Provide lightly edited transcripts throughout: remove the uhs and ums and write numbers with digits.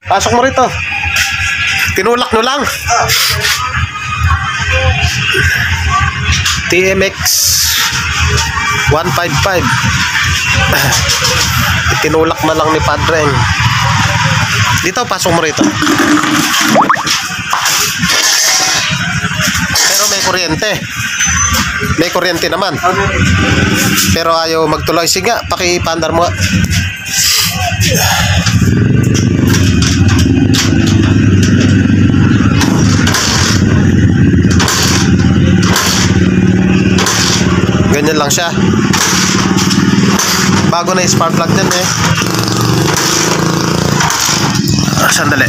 Pasok mo rito. Tinulak nyo lang. TMX 155. Tinulak na lang ni Padreng. Dito, pasok mo rito. Pero may kuryente. May kuryente naman. Pero ayaw magtuloy. Sige, pakipandar mo. Ganyan lang siya. Bago na yung spark plug din eh. Sandali.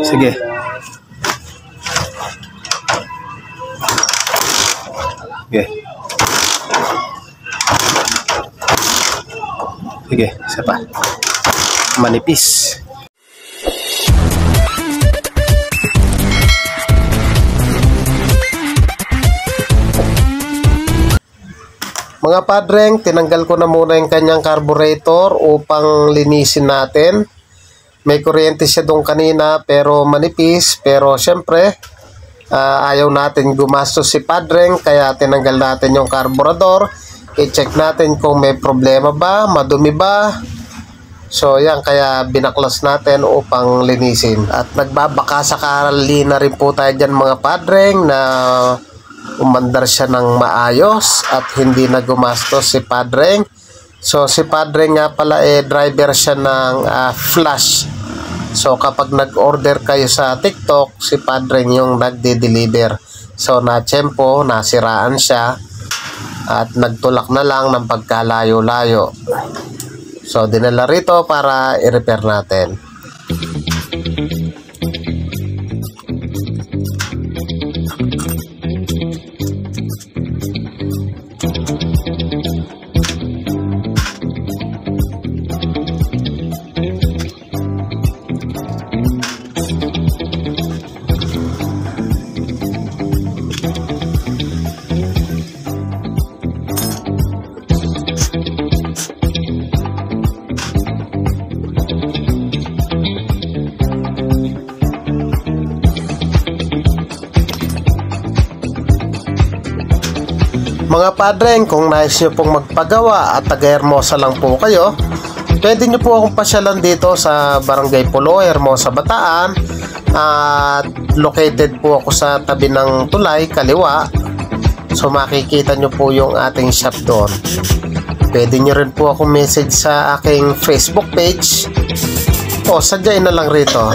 Sige. Sige. Sige, isa pa. Manipis. Mga Padreng, tinanggal ko na muna yung kanyang carburetor upang linisin natin. May kuryente siya doon kanina pero manipis. Pero syempre, ayaw natin gumastos si Padreng kaya tinanggal natin yung carburetor. I-check natin kung may problema ba, madumi ba. So yan, kaya binaklas natin upang linisin. At nagbabaka sakali na rin po tayo dyan mga Padreng na umandar siya ng maayos at hindi na gumastos si Padreng. So si Padreng nga pala driver siya ng Flash. So kapag nag-order kayo sa TikTok, si Padreng yung nagde-deliver. So na-tsempo, nasiraan siya at nagtulak na lang ng pagkalayo-layo. So dinala rito para i-repair natin. Mga Padreng, kung nais nyo pong magpagawa at taga-Hermosa lang po kayo, pwede nyo po akong pasyalan dito sa Barangay Pulo, Hermosa, Bataan. At located po ako sa tabi ng tulay, kaliwa. So makikita nyo po yung ating shop doon. Pwede nyo rin po akong message sa aking Facebook page o sadyain na lang rito.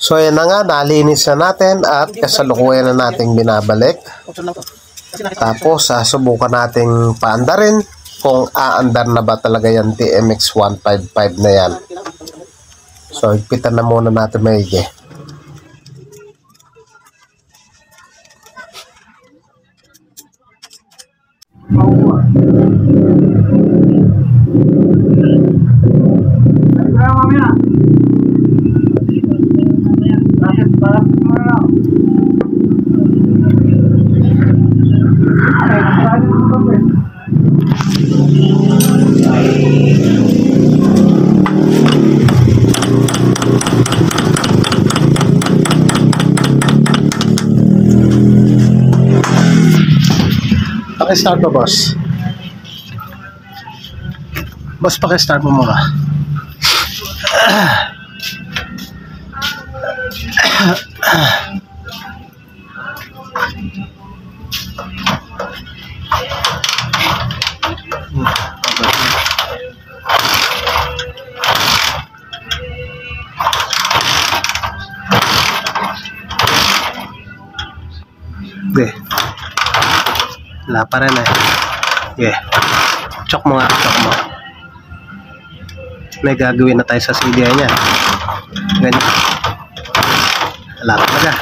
So yan na nga, nalinis na natin at kasalukuyan na nating binabalik. Tapos subukan nating paandarin kung aandar na ba talaga yan TMX 155 na yan. So higpitan na muna natin maigi. Paki-start mo, boss. Boss, paki-start mo muna. Okay. Wala pa rin eh. Okay. Chok mo nga, chok mo. May gagawin na tayo sa CDI niya. Ganyan. Wala talaga.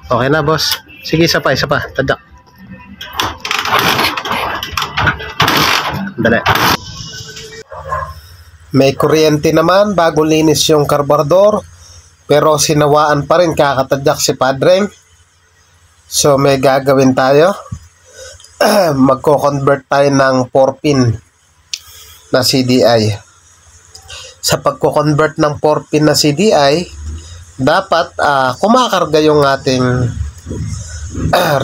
Okay na, boss. Sige, isa pa. Tadak. Dali. May kuryente naman, bago linis yung karburador. Pero sinawaan pa rin kakatadyak si Padreng. So may gagawin tayo. Magko-convert tayo ng 4-pin na CDI. Sa pagko-convert ng 4-pin na CDI, dapat kumakarga yung ating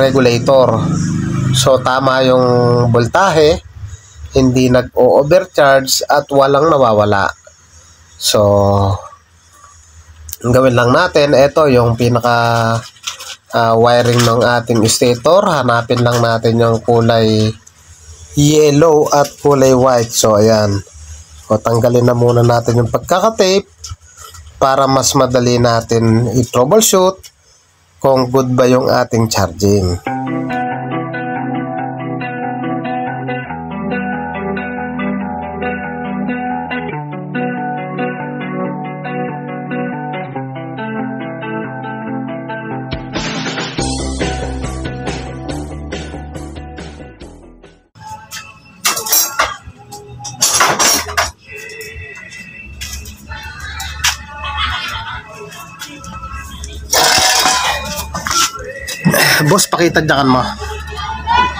regulator. So tama yung voltahe, hindi nag-o-overcharge at walang nawawala. So ang gawin lang natin, ito yung pinaka wiring ng ating stator. Hanapin lang natin yung kulay yellow at kulay white. So ayan, o tanggalin na muna natin yung pagkakatape para mas madali natin i-troubleshoot kung good ba yung ating charging. Boss, pakitadyakan mo.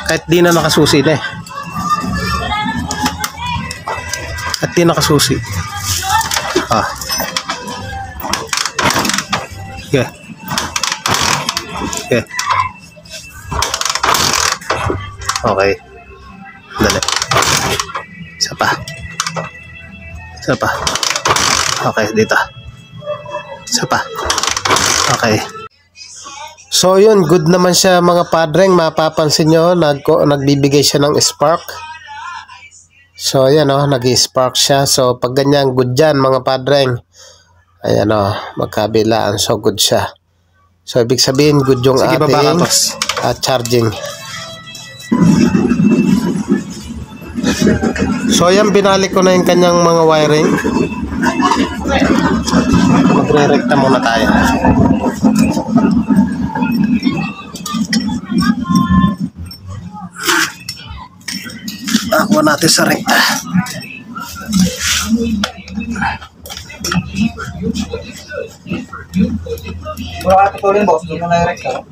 Kahit di na nakasusi na eh. At di nakasusi. Okay. Okay. Okay. Dali. Isa pa. Okay, dito. Isa pa. Okay. So yun, good naman siya mga Padreng. Mapapansin nyo, nagbibigay siya ng spark. So ayan nag-spark siya. So pag ganyan, good dyan mga Padreng. Ayan magkabilaan. So good siya. So ibig sabihin, good yung ating charging. So ayan, binalik ko na yung kanyang mga wiring. Magre-recta muna tayo. Nakuha natin sa recta. Wala ka tutulin, boss. Doon mo na yung recta.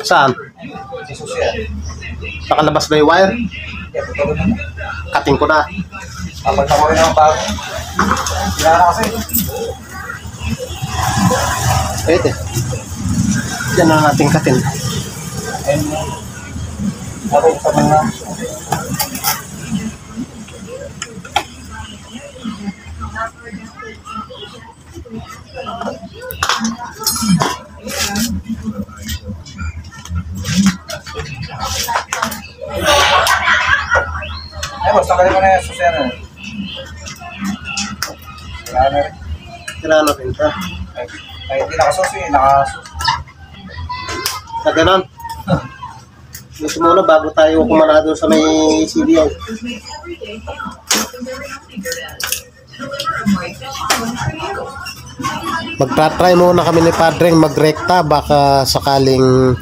Saan? Nakalabas ba yung wire? Cutting ko na. Kapag naman yung bago. Kailangan na kasi. Pwede. Yan na natin cutting. Okay, sa mga. Boss, tagalin mo na yung susya na. Sana rin. Tirano rin ka. Ay, hindi nakasusi. Nakasusi. Sa ganon. Gusto muna bago tayo kumana doon sa may CDI. Magta-try muna kami ni Padreng magrekta baka sakaling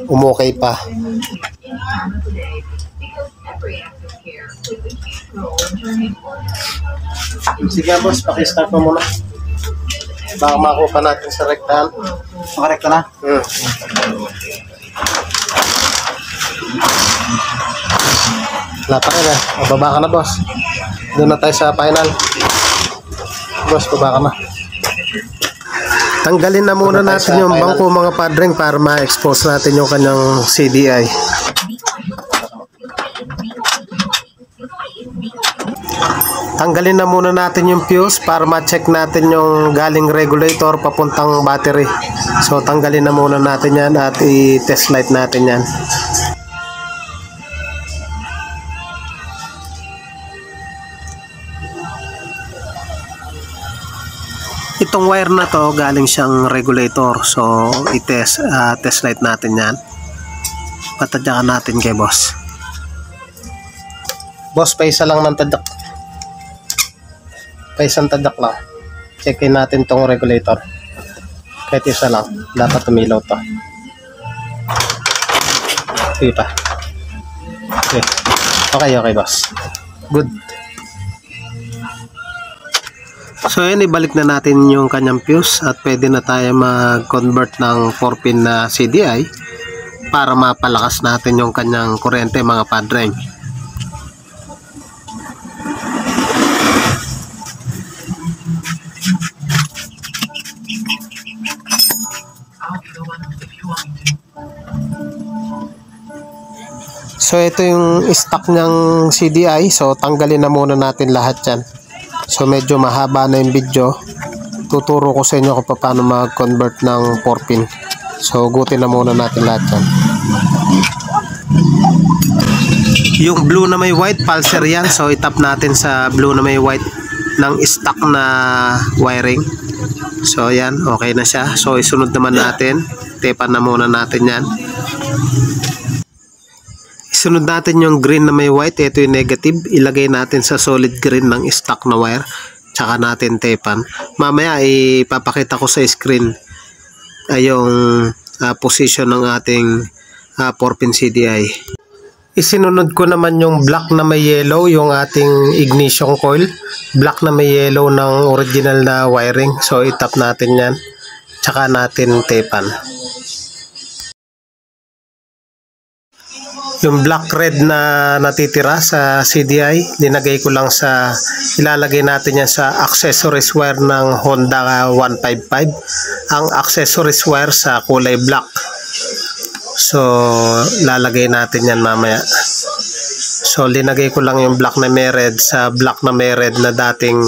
umukay pa. Sige boss, pakistart mo muna. Baka makuha pa natin sa rektahan. Makarekta na? Wala pa rin eh. Baba ka na boss. Doon na tayo sa final. Boss, baba ka na. Tanggalin na muna natin yung bangko mga Padreng para ma-expose natin yung kanyang CDI. Tanggalin na muna natin yung fuse para ma-check natin yung galing regulator papuntang battery. So tanggalin na muna natin yan at i-test light natin yan. Itong wire na to galing siyang regulator. So i-test test light natin yan. Patadyakan natin kay boss. Boss, paisa lang ng tadak. Paisang tadak lang. Checkin natin tong regulator. Kahit isa lang. Dapat tumilaw to. Sige pa. Okay. Okay boss. Good. So yun, ibalik na natin yung kanyang fuse at pwede na tayo mag-convert ng 4-pin na CDI para mapalakas natin yung kanyang kuryente mga Padreng. So ito yung stock niyang CDI. So tanggalin na muna natin lahat yan. So medyo mahaba na yung video. Tuturo ko sa inyo kung paano mag-convert ng 4-pin. So gutin na muna natin lahat yan. Yung blue na may white, pulser yan. So itap natin sa blue na may white ng stock na wiring. So yan, okay na siya. So isunod naman natin. Tepan na muna natin yan. Isunod natin yung green na may white. Ito yung negative. Ilagay natin sa solid green ng stock na wire. Tsaka natin tepan. Mamaya ipapakita ko sa screen yung position ng ating 4-pin CDI. Isinunod ko naman yung black na may yellow, yung ating ignition coil. Black na may yellow ng original na wiring. So itap natin yan. Tsaka natin tepan. Yung black red na natitira sa CDI, linagay ko lang ilalagay natin yan sa accessories wire ng Honda 155. Ang accessories wire sa kulay black. So, lalagay natin yan mamaya. So, linagay ko lang yung black na may red sa black na may red na dating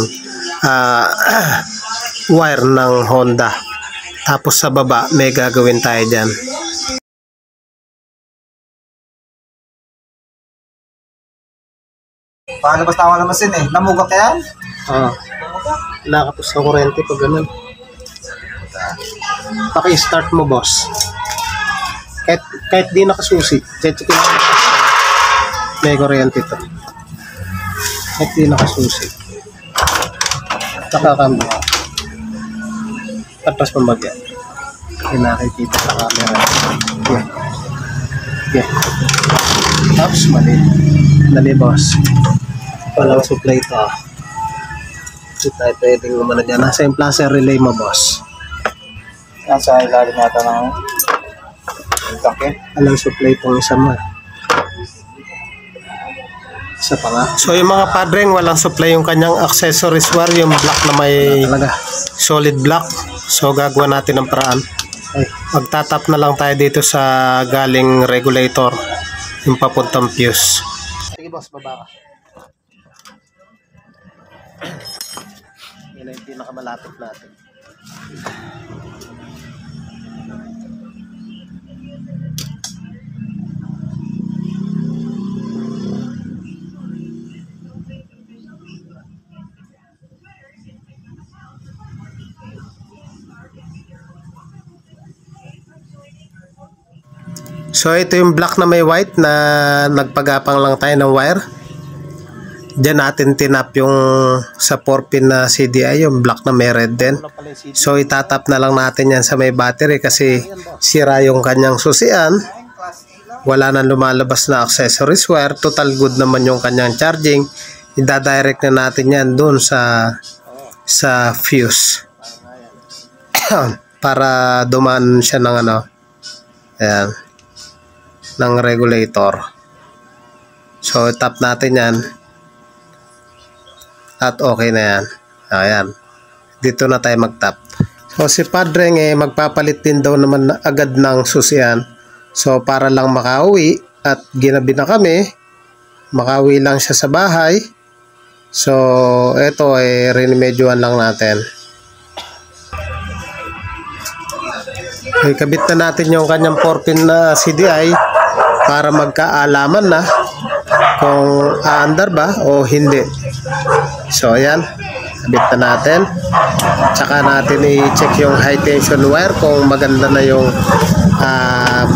wire ng Honda. Tapos sa baba, may gagawin tayo dyan. Pakalabas na ako ng masin eh. Namugak ka yan? Oo. Nakapos ng kurente pag ganun. Paki-start mo boss. Kahit di nakasusi. Check-checkin mo. May kuryente ito. Kahit di nakasusi. Nakakambyo. Patras pambagyan. Hindi nakikita sa camera. Yeah. Tapos mali. Dali boss. Walang supply ito. Hindi tayo pwedeng umana dyan. Nasa yung plus relay mo boss. Nasa ilalim nata ng tanke. Walang supply itong isa mo. Isa pa nga. So yung mga Padreng, walang supply yung kanyang accessories wire. Yung black na may solid black. So gagawa natin ng paraan. Magtatap na lang tayo dito sa galing regulator. Yung papuntang fuse. Sige boss, baba ka. Yan ang pinakamalapit natin. So ito yung black na may white na nagpagapang lang tayo ng wire. Diyan natin tinap yung sa 4-pin na CDI, yung black na may red din. So itatap na lang natin yan sa may battery kasi sira yung kanyang susian. Wala nang lumalabas na accessories wire. Total good naman yung kanyang charging. Ida-direct na natin yan doon sa fuse. Para dumaan siya ng ano. Ayan. Ng regulator. So tap natin yan. At okay na yan. Ayan. Dito na tayo mag-tap. So si Padreng magpapalit din daw naman agad ng susian. So para lang makauwi at ginabi na kami. Makauwi lang siya sa bahay. So ito rinimedyoan lang natin. Ikabit na natin yung kanyang 4-pin na CDI para magkaalaman na kung aandar ba o hindi. So ayan, kabit na natin. Tsaka natin i-check yung high tension wire kung maganda na yung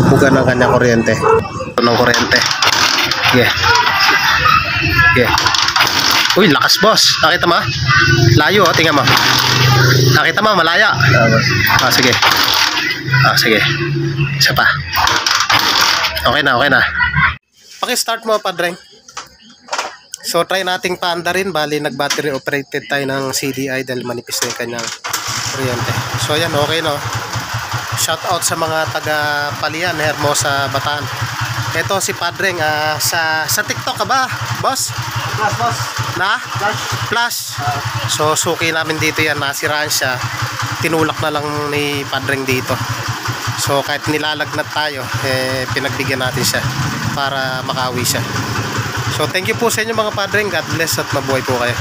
buga ng kanyang kuryente. Ng kuryente. Yeah. Yeah. Uy, lakas boss. Nakita mo? Layo, tingnan mo. Nakita mo, malaya. Sige. Sige. Isa pa. Okay na, okay na. Paki-start mo, Padreng. So, try nating paandarin. Bali, nag-battery operated tayo ng CDI dahil manipis na yung kanyang kuryente. So, ayan, okay no. Shout out sa mga taga-Palian, Hermosa, Bataan. Ito si Padreng, sa TikTok ka ba, boss? Plus, boss. Na? Plus. So, suki namin dito yan. Nasiraan siya. Tinulak na lang ni Padreng dito. So, kahit nilalagnat tayo, pinagbigyan natin siya para makauwi siya. So, thank you po sa inyo mga Padreng. God bless at mabuhay po kayo.